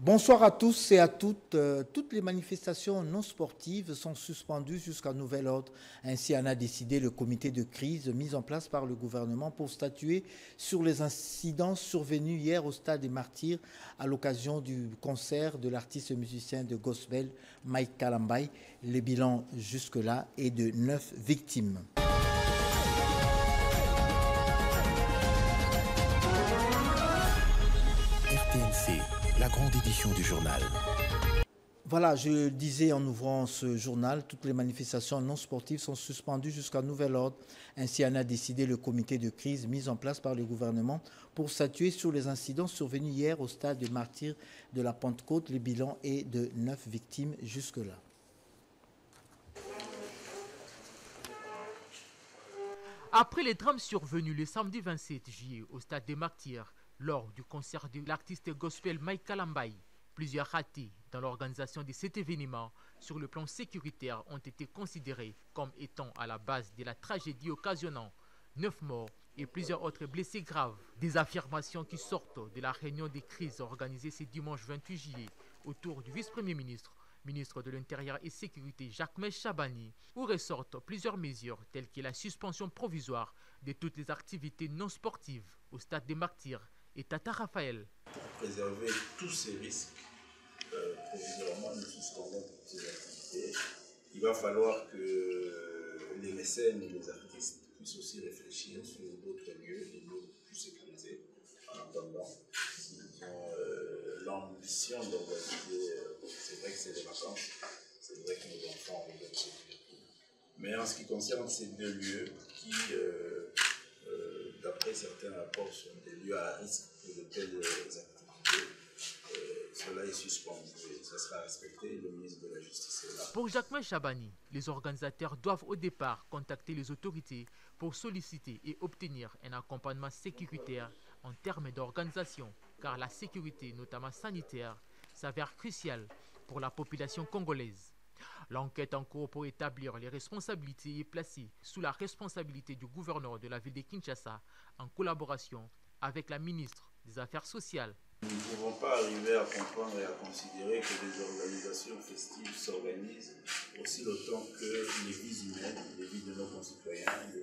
Bonsoir à tous et à toutes. Toutes les manifestations non sportives sont suspendues jusqu'à nouvel ordre. Ainsi en a décidé le comité de crise mis en place par le gouvernement pour statuer sur les incidents survenus hier au Stade des Martyrs à l'occasion du concert de l'artiste musicien de gospel Mike Kalambay. Le bilan jusque-là est de 9 victimes. RTNC, la grande édition du journal. Voilà, je disais en ouvrant ce journal, toutes les manifestations non sportives sont suspendues jusqu'à nouvel ordre. Ainsi en a décidé le comité de crise mis en place par le gouvernement pour statuer sur les incidents survenus hier au stade des Martyrs de la Pentecôte. Le bilan est de 9 victimes jusque-là. Après les drames survenus le samedi 27 juillet au stade des Martyrs lors du concert de l'artiste gospel Mike Kalambay, plusieurs ratés dans l'organisation de cet événement sur le plan sécuritaire ont été considérés comme étant à la base de la tragédie occasionnant 9 morts et plusieurs autres blessés graves. Des affirmations qui sortent de la réunion des crises organisée ce dimanche 28 juillet autour du vice-premier ministre de l'Intérieur et Sécurité Jacques Chabani, où ressortent plusieurs mesures telles que la suspension provisoire de toutes les activités non sportives au stade des Martyrs et Tata Raphaël. Pour préserver tous ces risques, provisoirement nous suspendons toutes ces activités. Il va falloir que les mécènes et les artistes puissent aussi réfléchir sur d'autres lieux, des lieux plus sécurisés, en attendant. Ils ont l'ambition d'organiser, c'est vrai que c'est des vacances, c'est vrai que nos enfants ont besoin de sécurité. Mais en ce qui concerne ces deux lieux qui, d'après certains rapports, sont des lieux à risque de telles activités, cela est suspendu et ça sera respecté. Le ministre de la Justice est là. Pour Jacques Chabani, les organisateurs doivent au départ contacter les autorités pour solliciter et obtenir un accompagnement sécuritaire en termes d'organisation, car la sécurité, notamment sanitaire, s'avère cruciale pour la population congolaise. L'enquête en cours pour établir les responsabilités est placée sous la responsabilité du gouverneur de la ville de Kinshasa en collaboration avec la ministre des Affaires sociales. Nous ne pouvons pas arriver à comprendre et à considérer que des organisations festives s'organisent aussi longtemps que les vies humaines, les vies de nos concitoyens, de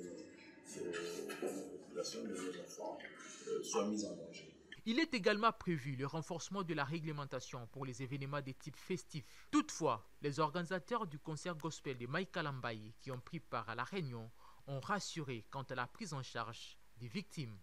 nos populations, de nos enfants soient mises en danger. Il est également prévu le renforcement de la réglementation pour les événements de type festif. Toutefois, les organisateurs du concert gospel de Mike Kalambay qui ont pris part à la réunion ont rassuré quant à la prise en charge des victimes.